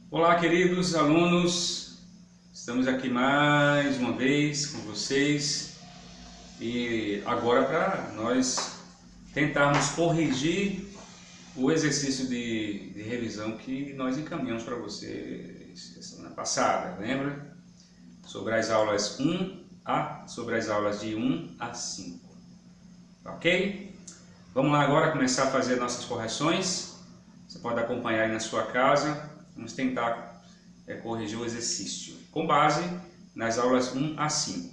Olá, queridos alunos, estamos aqui mais uma vez com vocês e agora para nós tentarmos corrigir o exercício de revisão que nós encaminhamos para vocês semana passada, lembra? Sobre as aulas sobre as aulas de 1 a 5, ok? Vamos lá agora começar a fazer nossas correções. Você pode acompanhar aí na sua casa. Vamos tentar corrigir o exercício com base nas aulas 1 a 5.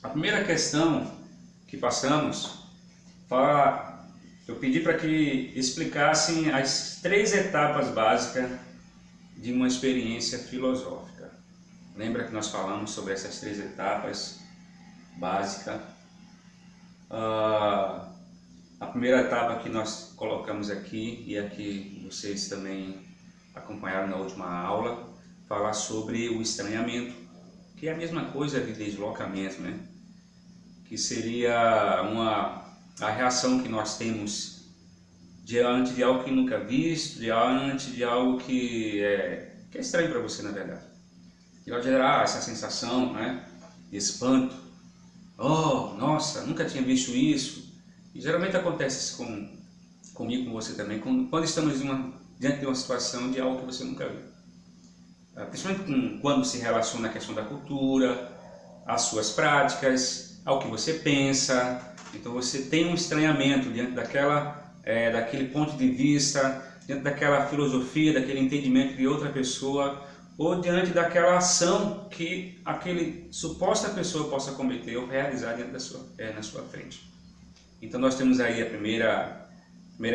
A primeira questão que passamos, eu pedi para que explicassem as 3 etapas básicas de uma experiência filosófica. Lembra que nós falamos sobre essas 3 etapas básicas? A primeira etapa que nós colocamos aqui, e aqui vocês também acompanharam na última aula, falar sobre o estranhamento, que é a mesma coisa de deslocamento, né? Que seria a reação que nós temos diante de algo que nunca visto, diante de algo que é estranho para você, na verdade. Que vai gerar essa sensação, né, de espanto. Oh, nossa, nunca tinha visto isso. E geralmente acontece comigo, com você também, quando estamos diante de uma situação de algo que você nunca viu. Principalmente quando se relaciona a questão da cultura, às suas práticas, ao que você pensa. Então você tem um estranhamento diante daquele ponto de vista, diante daquela filosofia, daquele entendimento de outra pessoa, ou diante daquela ação que aquele suposta pessoa possa cometer ou realizar na sua frente. Então nós temos aí a primeira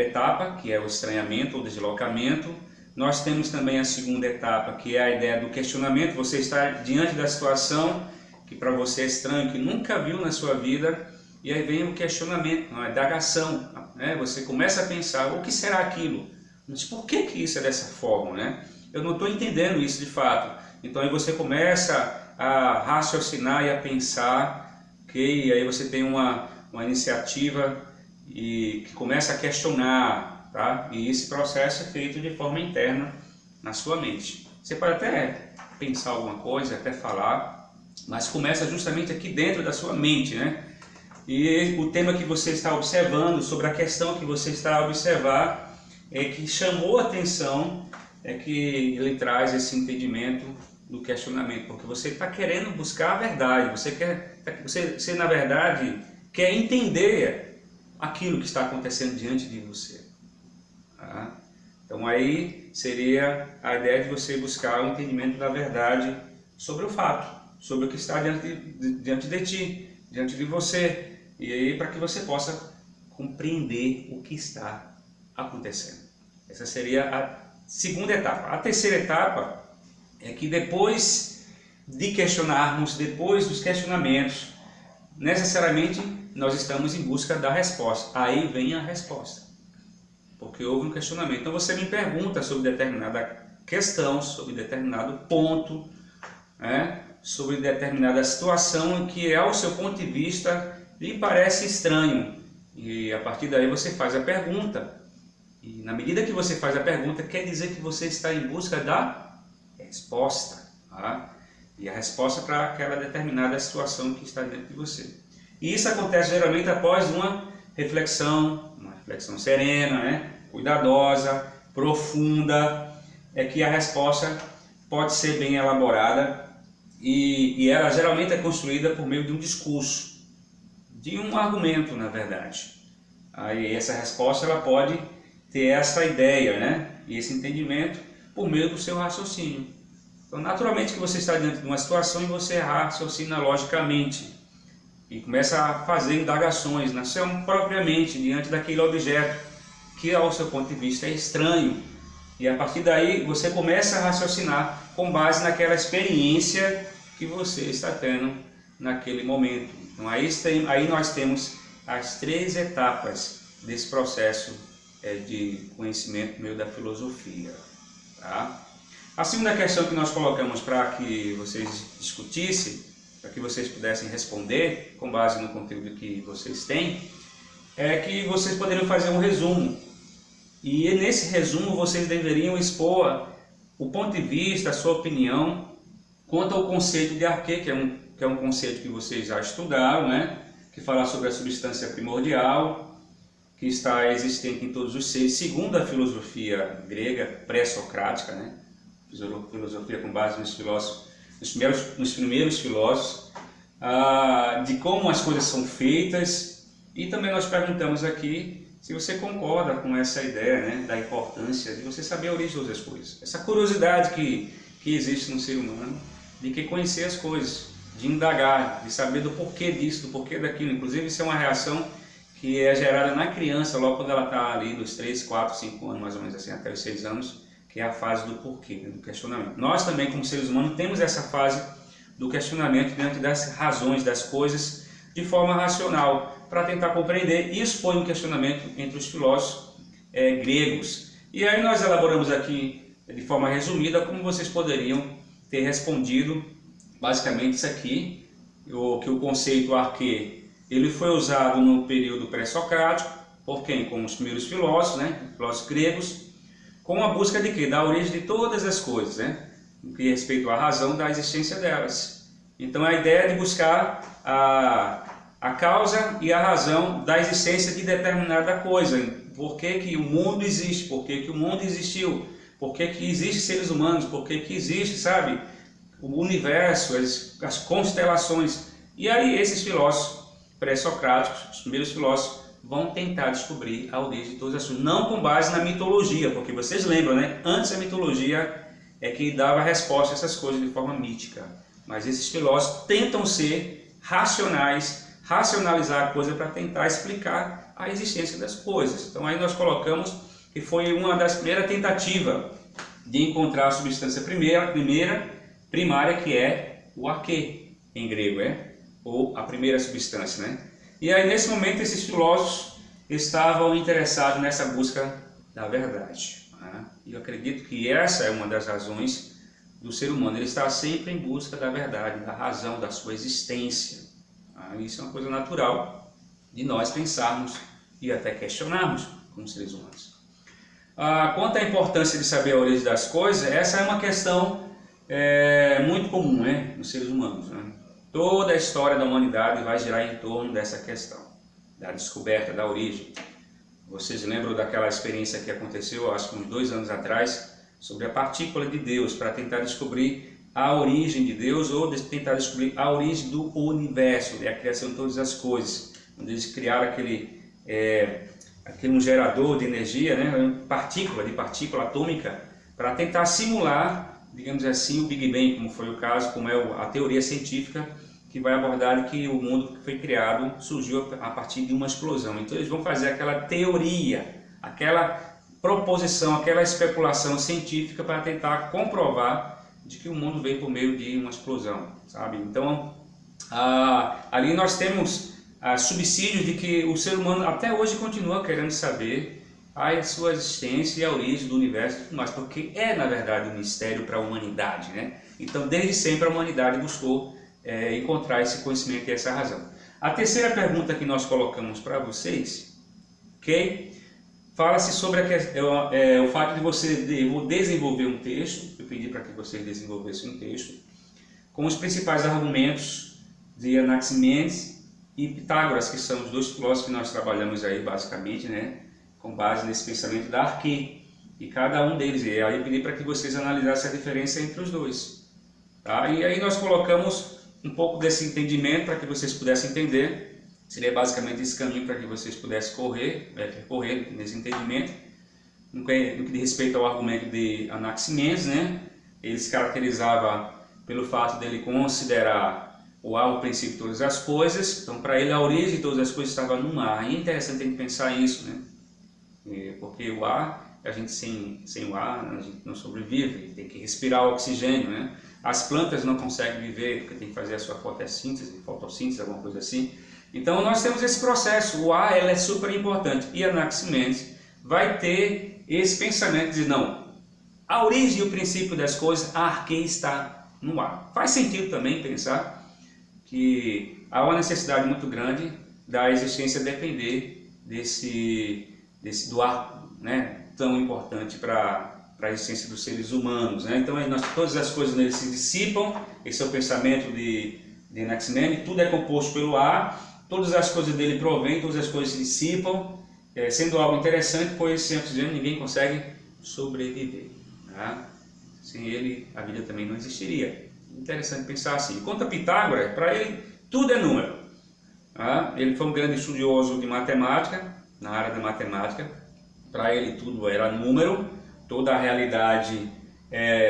etapa, que é o estranhamento ou deslocamento. Nós temos também a segunda etapa, que é a ideia do questionamento. Você está diante da situação que para você é estranho, que nunca viu na sua vida, e aí vem o questionamento, a indagação, né? Você começa a pensar, o que será aquilo? Mas por que isso é dessa forma, né? Eu não estou entendendo isso de fato. Então aí você começa a raciocinar e a pensar, e aí você tem uma iniciativa e que começa a questionar, tá? E esse processo é feito de forma interna na sua mente. Você pode até pensar alguma coisa, até falar, mas começa justamente aqui dentro da sua mente, né? E o tema que você está observando, sobre a questão que você está a observar, que chamou a atenção, que ele traz esse entendimento do questionamento, porque você está querendo buscar a verdade, você na verdade quer entender aquilo que está acontecendo diante de você. Tá? Então aí seria a ideia de você buscar o entendimento da verdade sobre o fato, sobre o que está diante de ti, diante de você, e aí para que você possa compreender o que está acontecendo. Essa seria a segunda etapa. A terceira etapa é que depois de questionarmos, depois dos questionamentos, necessariamente nós estamos em busca da resposta. Aí vem a resposta, porque houve um questionamento. Então você me pergunta sobre determinada questão, sobre determinado ponto, né? Sobre determinada situação em que, ao seu ponto de vista, lhe parece estranho. E a partir daí você faz a pergunta. E na medida que você faz a pergunta, quer dizer que você está em busca da resposta. Tá? E a resposta para aquela determinada situação que está dentro de você. E isso acontece geralmente após uma reflexão serena, né? Cuidadosa, profunda, que a resposta pode ser bem elaborada e ela geralmente é construída por meio de um discurso, de um argumento, na verdade. Aí essa resposta ela pode ter essa ideia, né? E esse entendimento por meio do seu raciocínio. Então, naturalmente que você está diante de uma situação e você raciocina logicamente e começa a fazer indagações na sua própria mente diante daquele objeto que, ao seu ponto de vista, é estranho. E a partir daí você começa a raciocinar com base naquela experiência que você está tendo naquele momento. Então aí nós temos as 3 etapas desse processo de conhecimento por meio da filosofia. Tá? A segunda questão que nós colocamos para que vocês discutissem, para que vocês pudessem responder com base no conteúdo que vocês têm, é que vocês poderiam fazer um resumo. E nesse resumo vocês deveriam expor o ponto de vista, a sua opinião quanto ao conceito de arquê, que é um conceito que vocês já estudaram, né? Que fala sobre a substância primordial, que está existente em todos os seres, segundo a filosofia grega pré-socrática, né? Filosofia com base nos filósofos, nos primeiros filósofos, de como as coisas são feitas. E também nós perguntamos aqui se você concorda com essa ideia, né, da importância de você saber a origem de todas as coisas. Essa curiosidade que existe no ser humano, de que conhecer as coisas, de indagar, de saber do porquê disso, do porquê daquilo. Inclusive isso é uma reação que é gerada na criança, logo quando ela está ali dos 3, 4, 5 anos, mais ou menos assim, até os 6 anos, que é a fase do porquê, do questionamento. Nós também, como seres humanos, temos essa fase do questionamento diante das razões das coisas de forma racional, para tentar compreender. Isso foi um questionamento entre os filósofos gregos. E aí nós elaboramos aqui, de forma resumida, como vocês poderiam ter respondido basicamente isso aqui, que o conceito arquê, ele foi usado no período pré-socrático, por quem? Com os primeiros filósofos, né? Filósofos gregos, com a busca de quê? Da origem de todas as coisas, né? No que respeita à razão da existência delas. Então a ideia é de buscar a causa e a razão da existência de determinada coisa. Por que que o mundo existe? Por que que o mundo existiu? Por que que existem seres humanos? Por que que existe, sabe, o universo, as constelações? E aí esses filósofos pré-socráticos, os primeiros filósofos, vão tentar descobrir a origem de todas as coisas, não com base na mitologia, porque vocês lembram, né? Antes a mitologia é que dava resposta a essas coisas de forma mítica, mas esses filósofos tentam ser racionais, racionalizar a coisa para tentar explicar a existência das coisas. Então aí nós colocamos que foi uma das primeiras tentativas de encontrar a substância primária, que é o arquê, em grego, ou a primeira substância, né? E aí nesse momento esses filósofos estavam interessados nessa busca da verdade, né? E eu acredito que essa é uma das razões do ser humano, ele está sempre em busca da verdade, da razão, da sua existência. Isso é uma coisa natural de nós pensarmos e até questionarmos como seres humanos. Quanto à importância de saber a origem das coisas, essa é uma questão muito comum, né, nos seres humanos, né? Toda a história da humanidade vai girar em torno dessa questão, da descoberta da origem. Vocês lembram daquela experiência que aconteceu, acho que uns 2 anos atrás, sobre a partícula de Deus, para tentar descobrir a origem de Deus, ou tentar descobrir a origem do universo, a criação de todas as coisas, onde eles criaram aquele um gerador de energia, né, de partícula atômica, para tentar simular, digamos assim, o Big Bang, como foi o caso, como é a teoria científica, que vai abordar que o mundo que foi criado surgiu a partir de uma explosão. Então eles vão fazer aquela teoria, aquela proposição, aquela especulação científica para tentar comprovar de que o mundo veio por meio de uma explosão, sabe? Então ali nós temos subsídios de que o ser humano até hoje continua querendo saber a sua existência e a origem do universo e tudo mais, porque na verdade um mistério para a humanidade, né? Então desde sempre a humanidade buscou encontrar esse conhecimento e essa razão. A terceira pergunta que nós colocamos para vocês, ok? Fala-se sobre o fato de você desenvolver um texto. Eu pedi para que vocês desenvolvessem um texto com os principais argumentos de Anaximenes e Pitágoras, que são os 2 filósofos que nós trabalhamos aí basicamente, né, com base nesse pensamento da arquê. E cada um deles, e aí eu pedi para que vocês analisassem a diferença entre os dois, tá? E aí nós colocamos um pouco desse entendimento para que vocês pudessem entender. Seria basicamente esse caminho para que vocês pudessem percorrer nesse entendimento. No que diz respeito ao argumento de Anaximenes, né? Ele se caracterizava pelo fato dele considerar o ar o princípio de todas as coisas. Então, para ele, a origem de todas as coisas estava no ar. E é interessante a gente pensar isso, né? Porque o ar, a gente sem o ar, a gente não sobrevive, tem que respirar o oxigênio, né? As plantas não conseguem viver porque tem que fazer a sua fotossíntese, alguma coisa assim. Então nós temos esse processo, o ar é super importante. E Anaximenes vai ter esse pensamento de não, a origem e o princípio das coisas, a arquê está no ar. Faz sentido também pensar que há uma necessidade muito grande da existência depender do ar, né, tão importante para para a existência dos seres humanos, né? Então todas as coisas nele se dissipam, esse é o pensamento de Anaximenes, tudo é composto pelo ar, todas as coisas dele provêm, todas as coisas se dissipam, sendo algo interessante, pois sem oxigênio ninguém consegue sobreviver, tá? Sem ele a vida também não existiria. Interessante pensar assim. Quanto a Pitágoras, para ele tudo é número, tá? Ele foi um grande estudioso de matemática, na área da matemática. Para ele tudo era número, toda a realidade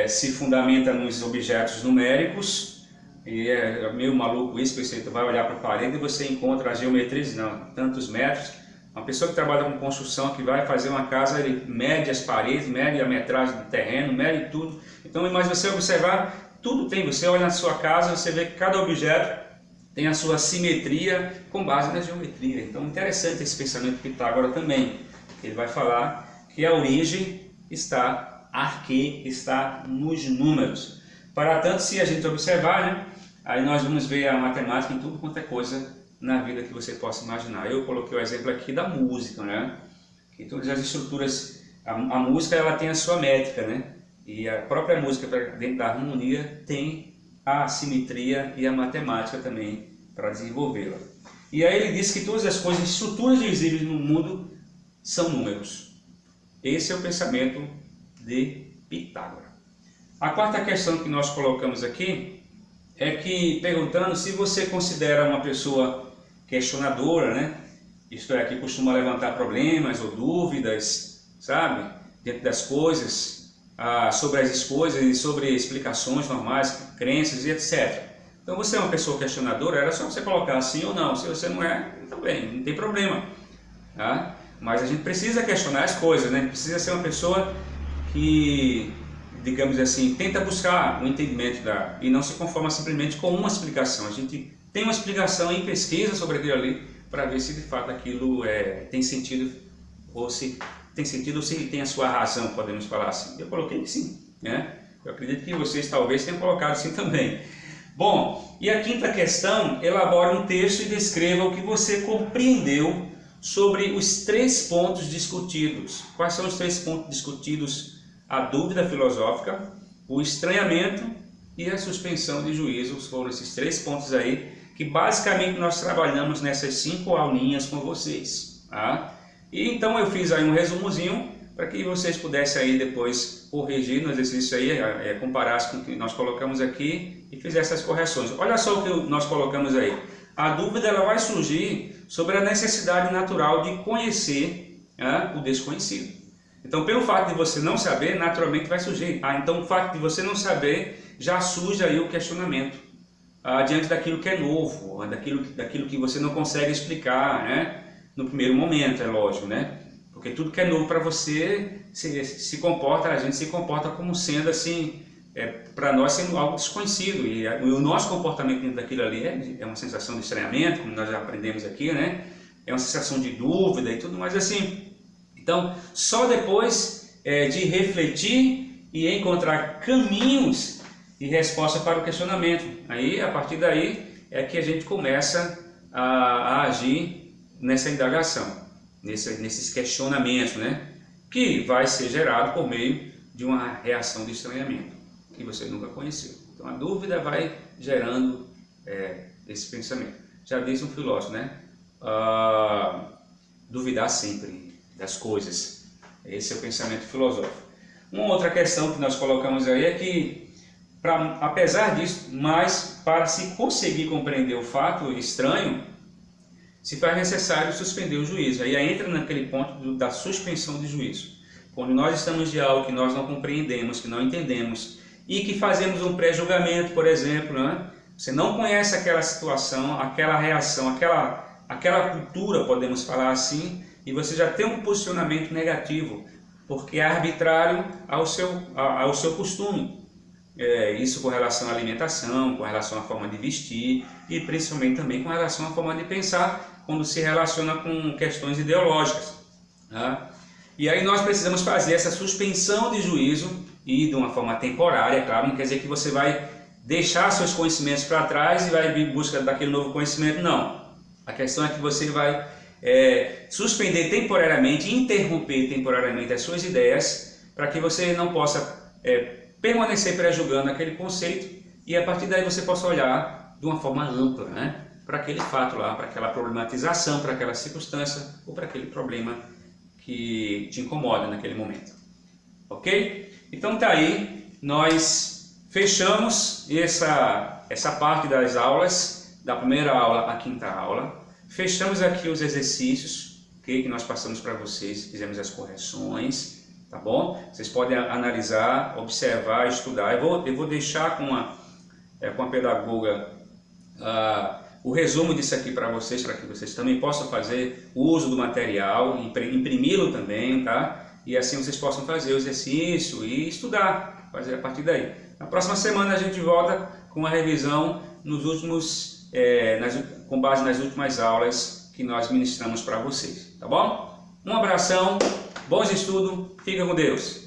se fundamenta nos objetos numéricos, e é meio maluco isso, porque você vai olhar para a parede e você encontra as geometrias, não, tantos metros. Uma pessoa que trabalha com construção, que vai fazer uma casa, ele mede as paredes, mede a metragem do terreno, mede tudo. Então, mas você observar, tudo tem, você olha na sua casa, você vê que cada objeto tem a sua simetria com base na geometria. Então, interessante esse pensamento de Pitágoras também. Ele vai falar que a origem está, arque está nos números. Para tanto, se a gente observar, né, aí nós vamos ver a matemática em tudo quanto é coisa na vida que você possa imaginar. Eu coloquei o exemplo aqui da música, né? Que todas as estruturas, a música ela tem a sua métrica, né? E a própria música, dentro da harmonia, tem a simetria e a matemática também para desenvolvê-la. E aí ele diz que todas as coisas, estruturas visíveis no mundo, são números. Esse é o pensamento de Pitágoras. A quarta questão que nós colocamos aqui é que, perguntando se você considera uma pessoa questionadora, né? Isto é, que costuma levantar problemas ou dúvidas, sabe? Dentro das coisas, sobre as coisas e sobre explicações normais, crenças e etc. Então você é uma pessoa questionadora, era só você colocar sim ou não. Se você não é, também, não tem problema, tá? Mas a gente precisa questionar as coisas, né? Precisa ser uma pessoa que, digamos assim, tenta buscar o entendimento e não se conforma simplesmente com uma explicação. A gente tem uma explicação em pesquisa sobre aquilo ali para ver se de fato aquilo tem sentido ou se tem sentido ou se tem a sua razão, podemos falar assim. Eu coloquei que sim, né? Eu acredito que vocês talvez tenham colocado sim também. Bom, e a quinta questão, elabora um texto e descreva o que você compreendeu sobre os 3 pontos discutidos. Quais são os 3 pontos discutidos? A dúvida filosófica, o estranhamento e a suspensão de juízos. Foram esses 3 pontos aí que basicamente nós trabalhamos nessas 5 aulinhas com vocês, tá? E então eu fiz aí um resumozinho para que vocês pudessem aí depois corrigir no exercício aí, comparasse com o que nós colocamos aqui e fizesse essas correções. Olha só o que nós colocamos aí. A dúvida ela vai surgir sobre a necessidade natural de conhecer o desconhecido. Então, pelo fato de você não saber, naturalmente vai surgir. Então, o fato de você não saber, já surge aí o questionamento diante daquilo que é novo, daquilo que você não consegue explicar, né? No primeiro momento, é lógico, né? Porque tudo que é novo para você a gente se comporta como sendo assim, para nós sendo algo desconhecido. E o nosso comportamento dentro daquilo ali é uma sensação de estranhamento, como nós já aprendemos aqui, né? É uma sensação de dúvida e tudo mais assim. Então, só depois de refletir e encontrar caminhos e resposta para o questionamento, aí a partir daí é que a gente começa a agir nessa indagação, nesses questionamentos, né? Que vai ser gerado por meio de uma reação de estranhamento que você nunca conheceu. Então a dúvida vai gerando esse pensamento. Já disse um filósofo, né? Duvidar sempre das coisas. Esse é o pensamento filosófico. Uma outra questão que nós colocamos aí é que, apesar disso, mas para se conseguir compreender o fato estranho, se faz necessário suspender o juízo. Aí entra naquele ponto da suspensão de juízo. Quando nós estamos de algo que nós não compreendemos, que não entendemos, e que fazemos um pré-julgamento, por exemplo, né? Você não conhece aquela situação, aquela reação, aquela cultura, podemos falar assim, e você já tem um posicionamento negativo, porque é arbitrário ao seu costume. Isso com relação à alimentação, com relação à forma de vestir e principalmente também com relação à forma de pensar quando se relaciona com questões ideológicas, tá? E aí nós precisamos fazer essa suspensão de juízo e de uma forma temporária, claro, não quer dizer que você vai deixar seus conhecimentos para trás e vai vir em busca daquele novo conhecimento, não. A questão é que você vai suspender temporariamente, interromper temporariamente as suas ideias para que você não possa permanecer pré-julgando aquele conceito e a partir daí você possa olhar de uma forma ampla, né, para aquele fato lá, para aquela problematização, para aquela circunstância ou para aquele problema que te incomoda naquele momento. Ok? Então tá aí, nós fechamos essa parte das aulas, da primeira aula à quinta aula. Fechamos aqui os exercícios, okay, que nós passamos para vocês, fizemos as correções, tá bom? Vocês podem analisar, observar, estudar. Eu vou deixar com a pedagoga o resumo disso aqui para vocês também possam fazer o uso do material, imprimi-lo também, tá? E assim vocês possam fazer o exercício e estudar, fazer a partir daí. Na próxima semana a gente volta com a revisão com base nas últimas aulas que nós ministramos para vocês, tá bom? Um abração, bons estudos, fica com Deus!